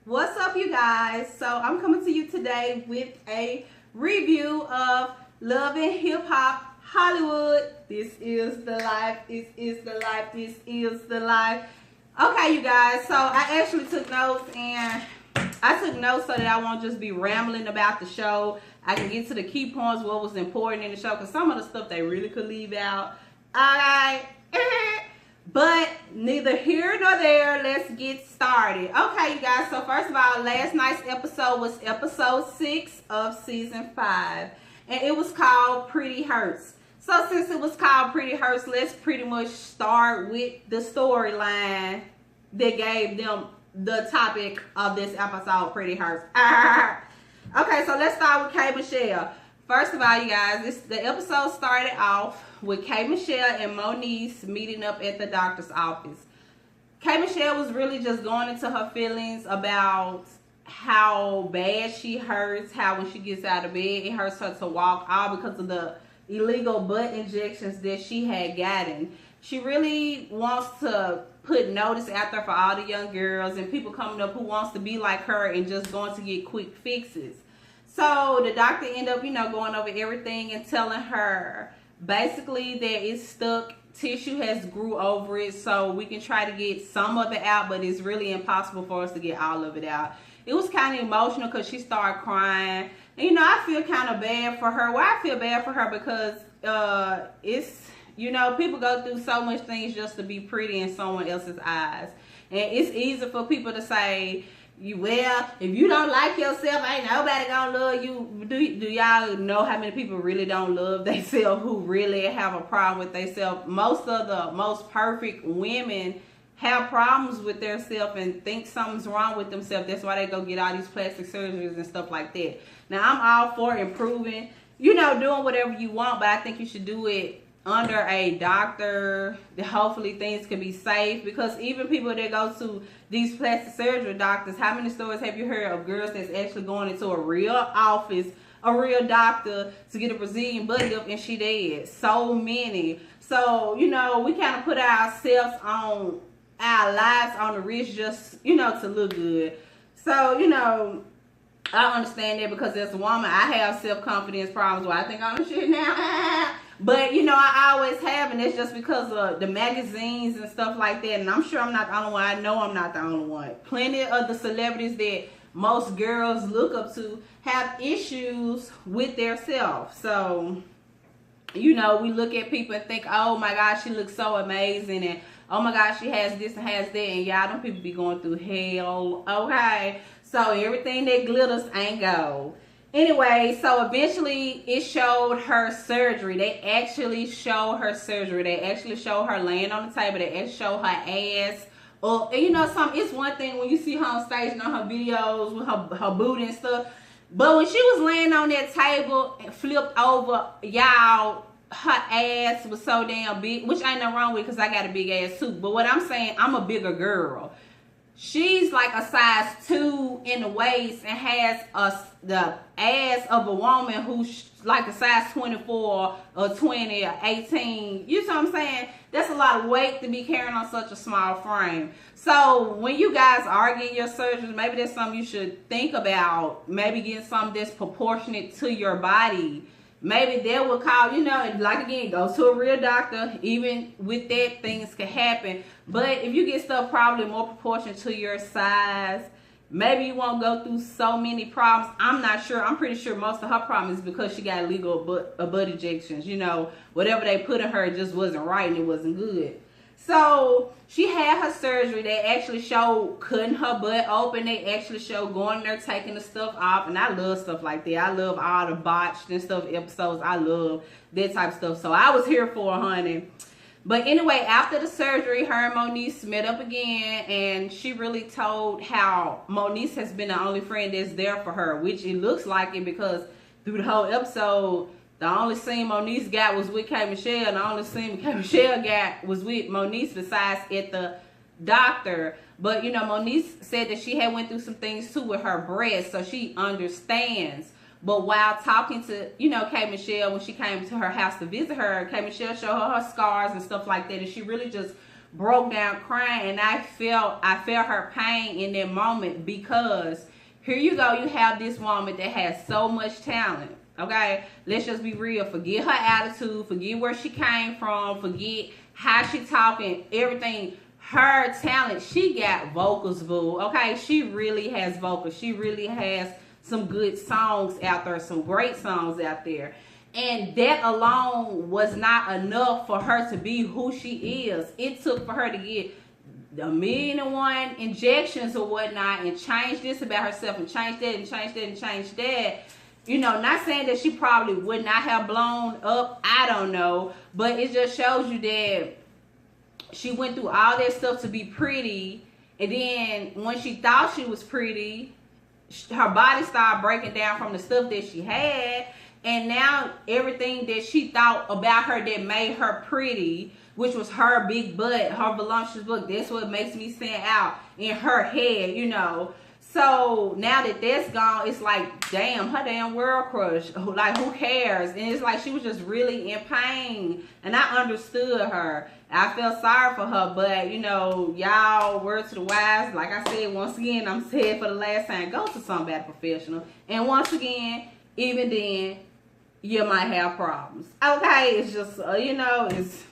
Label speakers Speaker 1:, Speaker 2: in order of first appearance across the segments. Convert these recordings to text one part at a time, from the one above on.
Speaker 1: What's up, you guys? So I'm coming to you today with a review of Love and Hip Hop Hollywood. This is the life. This is the life. This is the life. Okay, you guys. So I actually took notes, and I took notes so that I won't just be rambling about the show. I can get to the key points, what was important in the show, because some of the stuff they really could leave out. Alright. But neither here nor there. Let's get started. Okay, you guys. So first of all, last night's episode was episode 6 of season 5. And it was called Pretty Hurts. So since it was called Pretty Hurts, let's pretty much start with the storyline that gave them the topic of this episode, Pretty Hurts. Okay, so let's start with K. Michelle. First of all, you guys, the episode started off with K. Michelle and Moniece meeting up at the doctor's office. K. Michelle was really just going into her feelings about how bad she hurts, how when she gets out of bed, it hurts her to walk, all because of the illegal butt injections that she had gotten. She really wants to put notice out there for all the young girls and people coming up who wants to be like her and just going to get quick fixes. So the doctor ended up, going over everything and telling her basically that it's stuck. Tissue has grew over it, so we can try to get some of it out, but it's really impossible for us to get all of it out. It was kind of emotional because she started crying. And, I feel kind of bad for her. Well, I feel bad for her because it's, people go through so much things just to be pretty in someone else's eyes. And it's easy for people to say, if you don't like yourself, ain't nobody gonna love you. Do y'all know how many people really don't love themselves, who really have a problem with themselves? Most of the most perfect women have problems with themselves and think something's wrong with themselves. That's why they go get all these plastic surgeries and stuff like that. Now, I'm all for improving, doing whatever you want, but I think you should do it under a doctor that hopefully things can be safe, because even people that go to these plastic surgery doctors, how many stories have you heard of girls that's actually going into a real office, a real doctor to get a Brazilian butt lift and she dead? So many. So, we kind of put ourselves on our lives on the risk just, to look good. So, I understand that because as a woman, I have self-confidence problems where I think I'm the shit now. But, I always have, and it's just because of the magazines and stuff like that. And I'm sure I'm not the only one. I know I'm not the only one. Plenty of the celebrities that most girls look up to have issues with their self. So, we look at people and think, oh my gosh, she looks so amazing. And oh my gosh, she has this and has that. And y'all, them people be going through hell. Okay. So everything that glitters ain't gold. Anyway, so eventually it showed her surgery. They actually showed her surgery. They actually showed her laying on the table. They actually showed her ass. Or, it's one thing when you see her on stage and on her videos with her booty and stuff. But when she was laying on that table and flipped over, y'all, her ass was so damn big, which ain't no wrong with it because I got a big ass too. But what I'm saying, I'm a bigger girl. She's like a size 2 in the waist and has the ass of a woman who's like a size 24 or 20 or 18. You know what I'm saying? That's a lot of weight to be carrying on such a small frame. So when you guys are getting your surgeries, maybe that's something you should think about. Maybe getting something that's proportionate to your body. Maybe they will call, like again, go to a real doctor. Even with that, things can happen. But if you get stuff probably more proportionate to your size, maybe you won't go through so many problems. I'm not sure. I'm pretty sure most of her problem is because she got illegal butt injections. Whatever they put in her, it just wasn't right and it wasn't good. So she had her surgery. They actually showed cutting her butt open. They actually showed going there, taking the stuff off. And I love stuff like that. I love all the botched and stuff episodes. I love that type of stuff. So I was here for it, honey. But anyway, after the surgery, her and Moniece met up again. And she really told how Moniece has been the only friend that's there for her. Which it looks like it because through the whole episode, the only scene Moniece got was with K. Michelle, and the only scene K. Michelle got was with Moniece besides at the doctor. But, Moniece said that she had went through some things too with her breast, so she understands. But while talking to, K. Michelle, when she came to her house to visit her, K. Michelle showed her scars and stuff like that, and she really just broke down crying, and I felt her pain in that moment, because here you go, you have this woman that has so much talent. Okay, let's just be real. Forget her attitude, forget where she came from, forget how she talking, everything. Her talent, she got vocals, boo. Okay, she really has vocals. She really has some good songs out there, some great songs out there. And that alone was not enough for her to be who she is. It took for her to get 1,000,001 injections or whatnot, and change this about herself, and change that, and change that, and change that. You know, not saying that she probably would not have blown up. I don't know. But it just shows you that she went through all that stuff to be pretty. And then when she thought she was pretty, her body started breaking down from the stuff that she had. And now everything that she thought about her that made her pretty, which was her big butt, her voluptuous butt, that's what makes me stand out in her head, you know. So now that that's gone, it's like, damn, her damn world crush. Like, who cares? And it's like she was just really in pain. And I understood her. I felt sorry for her. But, you know, y'all, word to the wise. Like I said, once again, I'm saying for the last time, go to somebody professional. And once again, even then, you might have problems. Okay, it's just, you know, it's...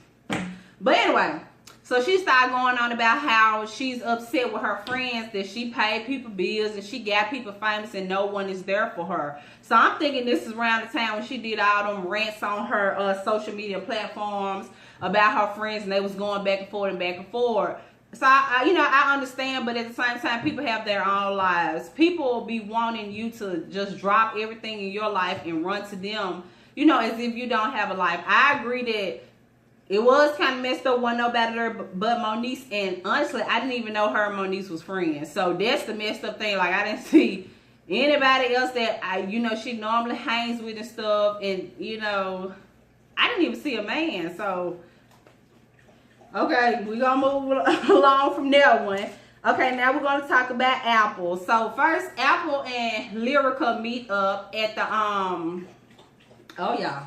Speaker 1: But anyway... So she started going on about how she's upset with her friends that she paid people bills and she got people famous and no one is there for her. So I'm thinking this is around the time when she did all them rants on her social media platforms about her friends, and they was going back and forth and back and forth. So, you know, I understand, but at the same time, people have their own lives. People will be wanting you to just drop everything in your life and run to them, you know, as if you don't have a life. I agree that it was kind of messed up. Wasn't nobody there but Moniece. And honestly, I didn't even know her and Moniece was friends. So that's the messed up thing. Like, I didn't see anybody else that, you know, she normally hangs with and stuff. And, you know, I didn't even see a man. So, okay, we're going to move along from that one. Okay, now we're going to talk about Apple. So, first, Apple and Lyrica meet up at the, oh, yeah.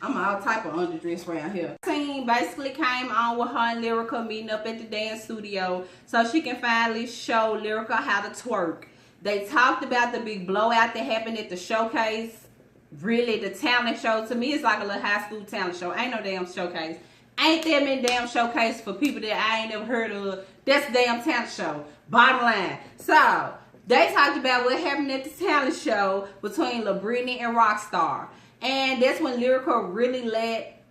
Speaker 1: I'm all type of underdressed around here. Scene basically came on with her and Lyrica meeting up at the dance studio so she can finally show Lyrica how to twerk. They talked about the big blowout that happened at the showcase. Really, the talent show. To me, it's like a little high school talent show. Ain't no damn showcase. Ain't that many damn showcase for people that I ain't never heard of. That's a damn talent show. Bottom line. So, they talked about what happened at the talent show between Lil Britney and Rockstar. And that's when Lyrica really let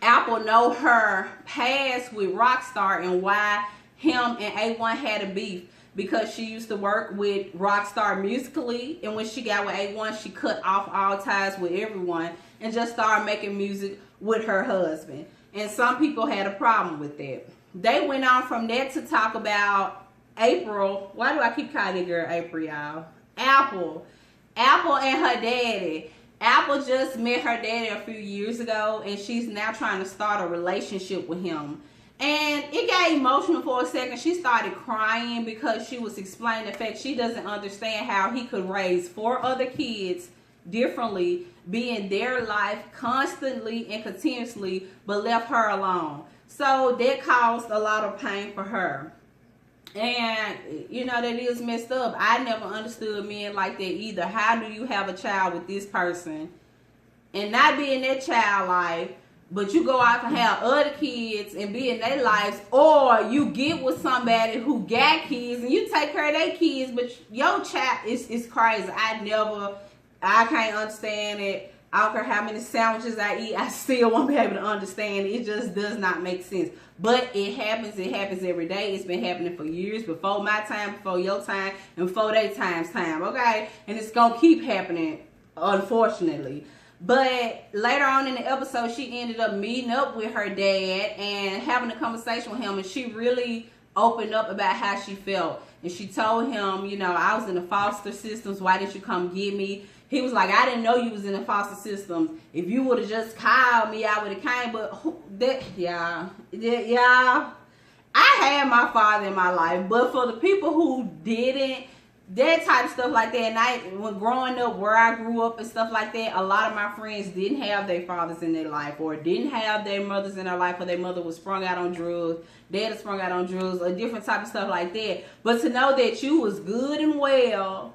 Speaker 1: Apple know her past with Rockstar and why him and A1 had a beef. Because she used to work with Rockstar musically, and when she got with A1, she cut off all ties with everyone and just started making music with her husband. And some people had a problem with that. They went on from that to talk about April. Why do I keep calling that girl April, y'all? Apple and her daddy. Apple just met her daddy a few years ago, and she's now trying to start a relationship with him. And it got emotional for a second. She started crying because she was explaining the fact she doesn't understand how he could raise 4 other kids differently, be in their life constantly and continuously, but left her alone. So that caused a lot of pain for her. And, you know, that is messed up. I never understood men like that either. How do you have a child with this person and not be in that child life, but you go out and have other kids and be in their lives, or you get with somebody who got kids and you take care of their kids, but your child is crazy. I can't understand it. I don't care how many sandwiches I eat, I still won't be able to understand it. It just does not make sense. But it happens every day. It's been happening for years, before my time, before your time, and before their time, okay? And it's going to keep happening, unfortunately. But later on in the episode, she ended up meeting up with her dad and having a conversation with him, and she really opened up about how she felt. And she told him, you know, I was in the foster systems. Why didn't you come get me? He was like, I didn't know you was in the foster systems. If you would have just called me, I would have came. But yeah. I had my father in my life. But for the people who didn't, that type of stuff like that. And when growing up where I grew up and stuff like that, a lot of my friends didn't have their fathers in their life, or didn't have their mothers in their life, or their mother was sprung out on drugs, dad was sprung out on drugs, or different type of stuff like that. But to know that you was good and well,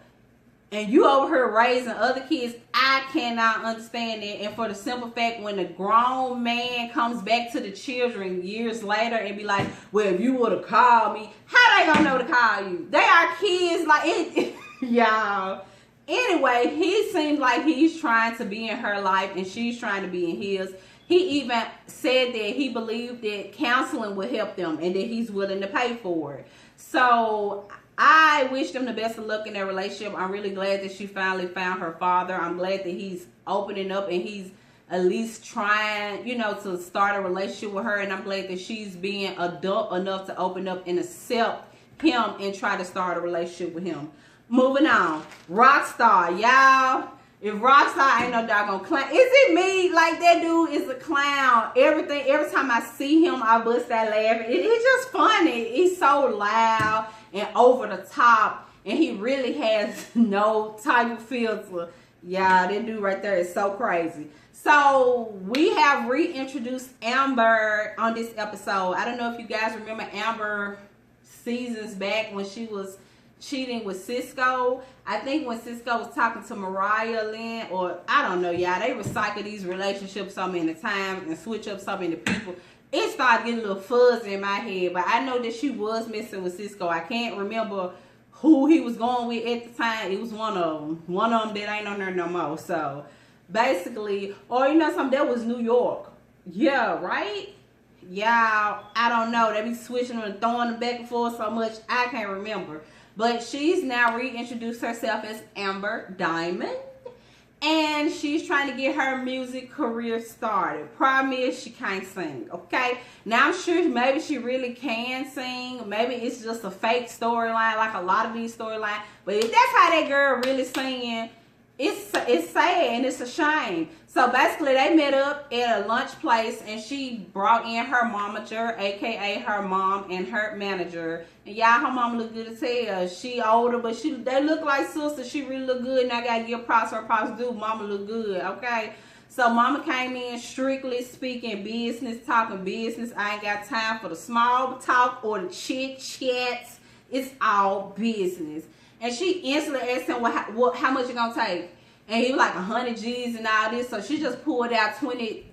Speaker 1: and you over here raising other kids, I cannot understand it. And for the simple fact, when a grown man comes back to the children years later and be like, well, if you would have called me, how they gonna know to call you? They are kids, like it. Y'all. Anyway, he seems like he's trying to be in her life and she's trying to be in his. He even said that he believed that counseling would help them and that he's willing to pay for it. So I wish them the best of luck in their relationship. I'm really glad that she finally found her father. I'm glad that he's opening up and he's at least trying, you know, to start a relationship with her. And I'm glad that she's being adult enough to open up and accept him and try to start a relationship with him. Moving on. Rockstar, y'all. If Rockstar ain't no doggone clown, is it me? Like, that dude is a clown. Every time I see him, I bust that laugh. It's just funny. He's so loud and over the top, and he really has no type of filter. Yeah, that dude right there is so crazy. So we have reintroduced Amber on this episode. I don't know if you guys remember Amber seasons back when she was cheating with Cisco. I think when Cisco was talking to Mariah Lynn, or I don't know, y'all, they recycle these relationships so many times and switch up so many people. It started getting a little fuzzy in my head, but I know that she was messing with Cisco. I can't remember who he was going with at the time. It was one of them. One of them that ain't on there no more. So basically, or you know something, that was New York. Yeah, right? Y'all, I don't know. They be switching them and throwing them back and forth so much, I can't remember. But she's now reintroduced herself as Amber Diamond. And she's trying to get her music career started. Problem is, she can't sing, okay? Now, I'm sure maybe she really can sing. Maybe it's just a fake storyline, like a lot of these storylines. But if that's how that girl really singing, it's sad and it's a shame. So basically, they met up at a lunch place, and she brought in her momager, aka her mom, and her manager. And y'all, her mama look good as hell. She older, but they look like sisters. She really look good, and I gotta give props where props due. Mama look good, okay? So mama came in strictly speaking business, talking business. I ain't got time for the small talk or the chit chats. It's all business. And she instantly asked him, how much it gonna take? And he was like 100 G's and all this. So she just pulled out 20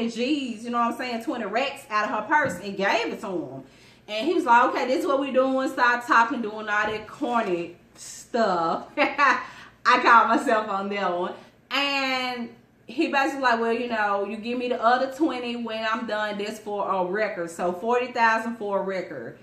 Speaker 1: G's, you know what I'm saying, 20 racks out of her purse and gave it to him. And he was like, okay, this is what we doing. Start talking, doing all that corny stuff. I caught myself on that one. And he basically like, well, you know, you give me the other 20 when I'm done. That's for a record. So $40,000 for a record.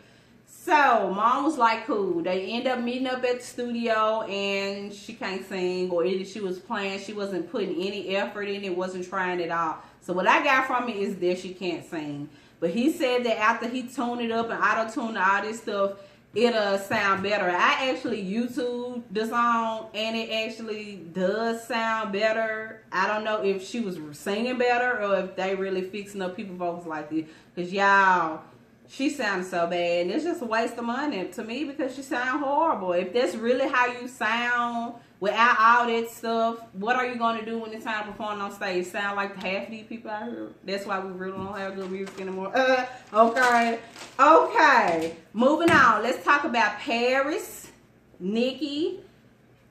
Speaker 1: So mom was like, cool. They end up meeting up at the studio, and she can't sing, or either she was playing, she wasn't putting any effort in it, wasn't trying at all. So what I got from it is that she can't sing. But he said that after he tuned it up and auto-tuned all this stuff, it'll sound better. I actually YouTube the song, and it actually does sound better. I don't know if she was singing better or if they really fixing up people's vocals like this. Because y'all, she sounds so bad, and it's just a waste of money to me because she sounds horrible. If that's really how you sound without all that stuff, what are you going to do when it's time to perform on stage? Sound like half of these people out here? That's why we really don't have good music anymore. Okay. Moving on. Let's talk about Paris, Nikki,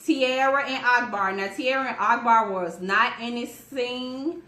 Speaker 1: Tiara, and Akbar. Now, Tiara and Akbar was not in the scene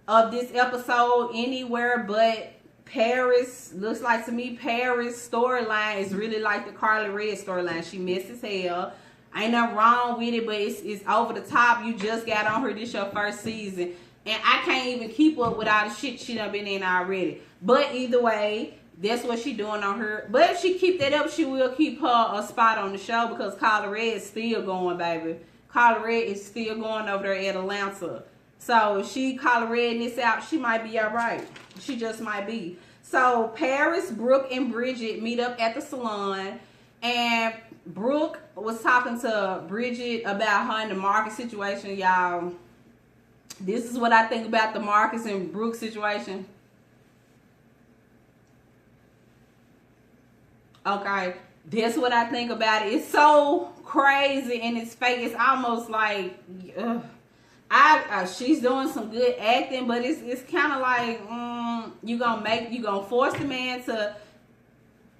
Speaker 1: of this episode anywhere, but Paris, looks like to me, Paris' storyline is really like the Carly Red storyline. She messy as hell. Ain't nothing wrong with it, but it's over the top. You just got on her. This your first season. And I can't even keep up with all the shit she done been in already. But either way, that's what she doing on her. But if she keep that up, she will keep her a spot on the show because Carly Red is still going, baby. Carly Red is still going over there at Atlanta. So if she Carly Red this out, she might be all right. She just might be. So Paris, Brooke, and Bridget meet up at the salon. And Brooke was talking to Bridget about her and the Marcus situation. Y'all, this is what I think about the Marcus and Brooke situation. Okay, that's what I think about it. It's so crazy and it's fake. It's almost like she's doing some good acting, but it's kind of like you gonna force the man to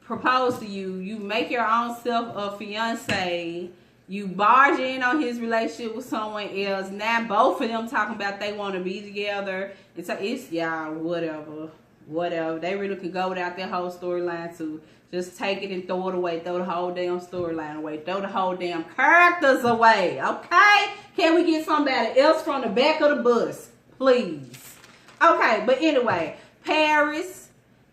Speaker 1: propose to you. You make your own self a fiance. You barge in on his relationship with someone else. Now both of them talking about they want to be together. It's y'all, whatever. They really could go without that whole storyline too. Just take it and throw it away. Throw the whole damn storyline away. Throw the whole damn characters away. Okay? Can we get somebody else from the back of the bus? Please. Okay, but anyway, Paris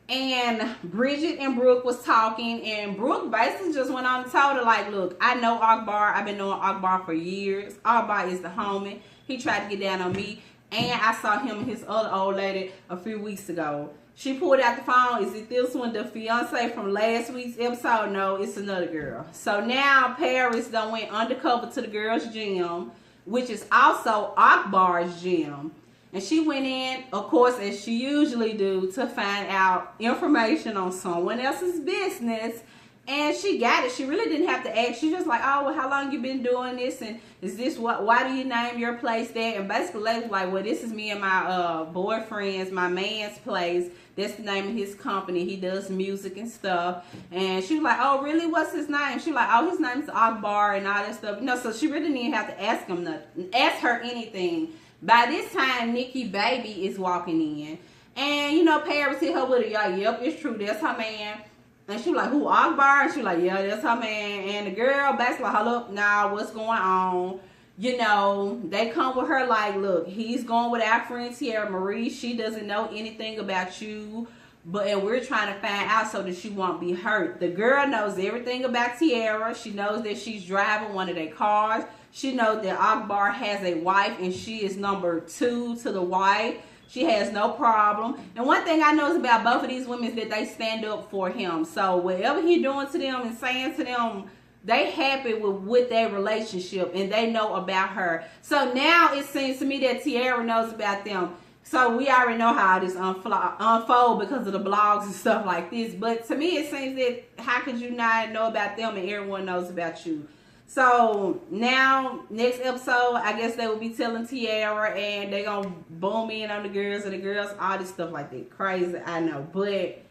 Speaker 1: and Bridget and Brooke was talking, and Brooke basically just went on and told her, like, look, I know Akbar. I've been knowing Akbar for years. Akbar is the homie. He tried to get down on me, and I saw him and his other old lady a few weeks ago. She pulled out the phone. Is it this one, the fiance from last week's episode? No, it's another girl. So now Paris done went undercover to the girl's gym, which is also Akbar's gym. And she went in, of course, as she usually do, to find out information on someone else's business. And she got it. She really didn't have to ask. She just like, oh, well, how long you been doing this? And is this why do you name your place that? And basically, they was like, well, this is me and my boyfriend's, my man's place. That's the name of his company. He does music and stuff. And she was like, oh, really? What's his name? She was like, oh, his name's Akbar and all that stuff. No, so she really didn't have to ask him nothing, ask her anything. By this time, Nikki Baby is walking in. And, you know, Paris hit her with a, yeah, yep, it's true. That's her man. And she was like, who, Akbar? And she was like, yeah, that's her man. And the girl basically like, hold up, nah, what's going on? You know, they come with her like, look, he's going with our friend Tiara Marie. She doesn't know anything about you. And we're trying to find out so that she won't be hurt. The girl knows everything about Tiara. She knows that she's driving one of their cars. She knows that Akbar has a wife and she is number 2 to the wife. She has no problem. And one thing I know is about both of these women is that they stand up for him. So whatever he's doing to them and saying to them, they happy with their relationship and they know about her. So now it seems to me that Tiara knows about them. So we already know how this unfold because of the blogs and stuff like this. But to me it seems that how could you not know about them and everyone knows about you? So now, next episode, I guess they will be telling Tiara and they're going to boom in on the girls and the girls, all this stuff like that. Crazy, I know, but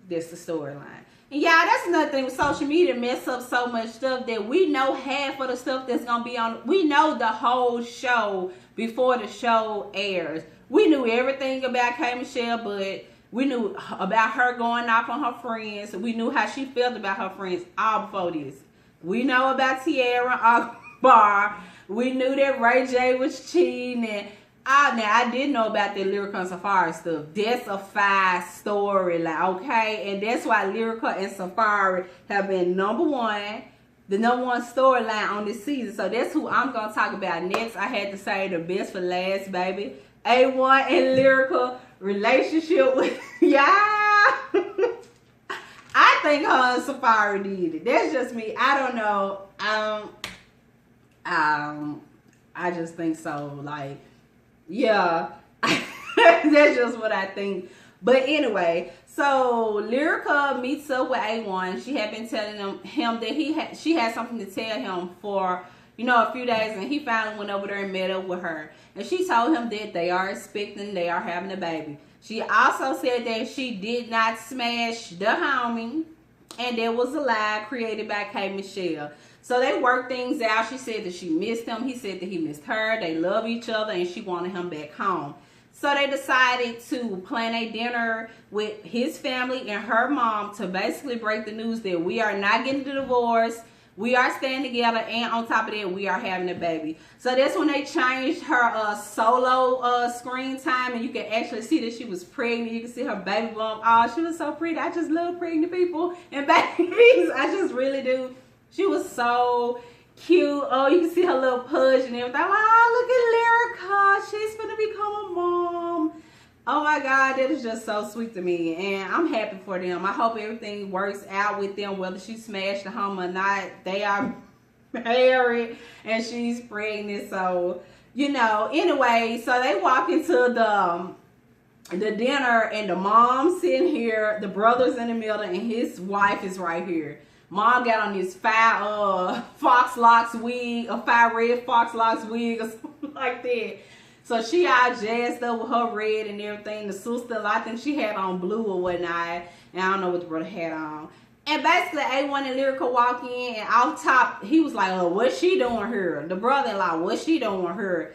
Speaker 1: that's the storyline. And y'all, that's another thing with social media, mess up so much stuff that we know half of the stuff that's going to be on. We know the whole show before the show airs. We knew everything about K. Michelle, but we knew about her going off on her friends. We knew how she felt about her friends all before this. We know about Tiara Akbar. We knew that Ray J was cheating. And now I did know about the Lyrica and Safari stuff. That's a 5 story, like, okay? And that's why Lyrica and Safari have been the number one storyline on this season. So that's who I'm going to talk about next. I had to say the best for last, baby. A1 and Lyrica relationship with, yeah. I think her and Safari did it. That's just me. I don't know. I just think so. Like, yeah. That's just what I think. But anyway, so Lyrica meets up with A1. She had been telling him that she had something to tell him for, you know, a few days, and he finally went over there and met up with her. And she told him that they are having a baby. She also said that she did not smash the homie, and there was a lie created by K. Michelle. So they worked things out. She said that she missed him. He said that he missed her. They love each other, and she wanted him back home. So they decided to plan a dinner with his family and her mom to basically break the news that we are not getting the divorce. We are staying together, and on top of that, we are having a baby. So that's when they changed her solo screen time, and you can actually see that she was pregnant. You can see her baby bump. Oh, she was so pretty. I just love pregnant people and babies. I just really do. She was so cute. Oh, you can see her little pudge and everything. Oh, look at Lyrica. She's gonna become a mom. Oh my God, that is just so sweet to me, and I'm happy for them. I hope everything works out with them, whether she smashed the home or not. They are married, and she's pregnant, so, you know. Anyway, so they walk into the dinner, and the mom's sitting here, the brother's in the middle, and his wife is right here. Mom got on this Fox Fox Locks wig, a fire red Fox Locks wig or something like that. So she all jazzed up with her red and everything. The sister, I think she had on blue or whatnot. And I don't know what the brother had on. And basically, A1 and Lyrica walk in, and off top, he was like, oh, what's she doing here? The brother-in-law, what's she doing here?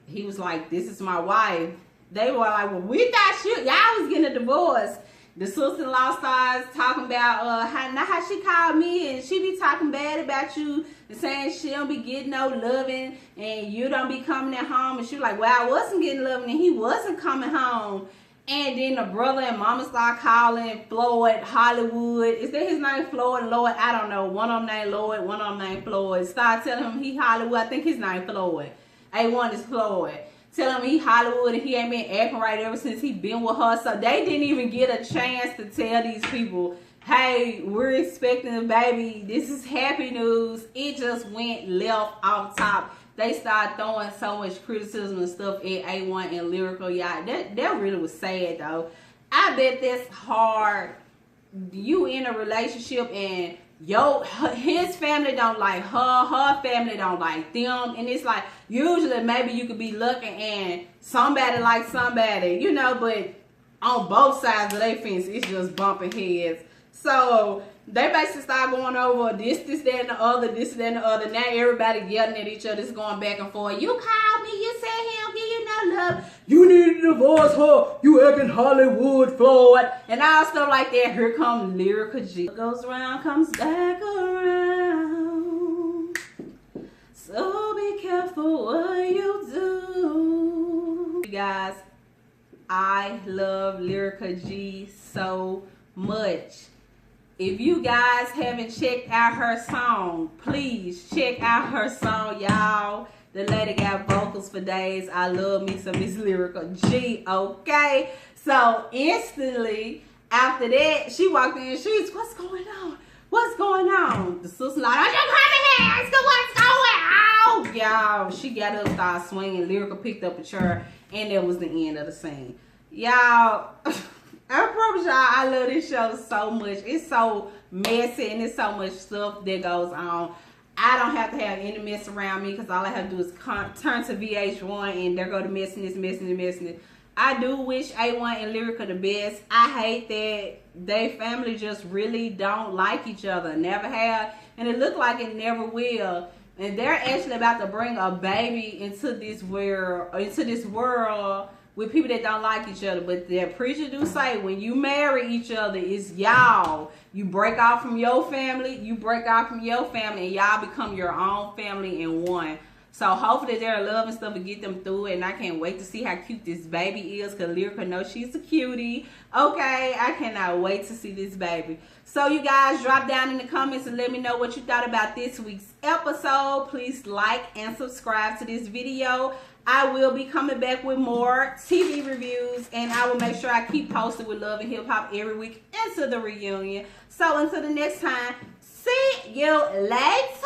Speaker 1: He was like, this is my wife. They were like, well, we thought y'all was getting a divorce. The sister-in-law starts talking about how she called me, and she be talking bad about you and saying she don't be getting no loving, and you don't be coming at home. And she was like, well, I wasn't getting loving, and he wasn't coming home. And then the brother and mama start calling Floyd Hollywood. Is that his name, Floyd and Lloyd? I don't know. One of them named Lloyd, one of them named Floyd. Start telling him he Hollywood. I think his name Floyd. A1 is Floyd. Tell him he Hollywood and he ain't been acting right ever since he been with her. So they didn't even get a chance to tell these people, hey, we're expecting a baby. This is happy news. It just went left off top. They started throwing so much criticism and stuff at A1 and Lyrica. Y'all, that really was sad though. I bet that's hard. You in a relationship and his family don't like her family don't like them, and it's like usually maybe you could be lucky and somebody like somebody, you know, but on both sides of their fence it's just bumping heads. So they basically start going over this, that, and the other, this, that, and the other. Now everybody yelling at each other, it's going back and forth. You called me, you said he don't give you no love. You need to divorce her. You acting Hollywood, Floyd. And all stuff like that. Here comes Lyrica G. What goes around, comes back around. So be careful what you do. You guys, I love Lyrica G so much. If you guys haven't checked out her song, please check out her song, y'all. The lady got vocals for days. I love me some Miss Lyrica G, okay? So instantly after that, she walked in and she's, what's going on? What's going on? The sister like, I just come in here. What's going on? Y'all, she got up, started swinging. Lyrica picked up a chair, and that was the end of the scene. Y'all, I promise y'all, I love this show so much. It's so messy and there's so much stuff that goes on. I don't have to have any mess around me because all I have to do is turn to VH1 and there go the messiness. I do wish A1 and Lyrica the best. I hate that they family just really don't like each other. Never have. And it looked like it never will. And they're actually about to bring a baby into this world with people that don't like each other. But the preacher do say when you marry each other, it's y'all. You break off from your family, you break off from your family, and y'all become your own family in one. So hopefully their love and stuff will get them through it. And I can't wait to see how cute this baby is, because Lyrica knows she's a cutie. Okay, I cannot wait to see this baby. So you guys, drop down in the comments and let me know what you thought about this week's episode. Please like and subscribe to this video. I will be coming back with more TV reviews, and I will make sure I keep posted with Love and Hip Hop every week into the reunion. So until the next time, see you later.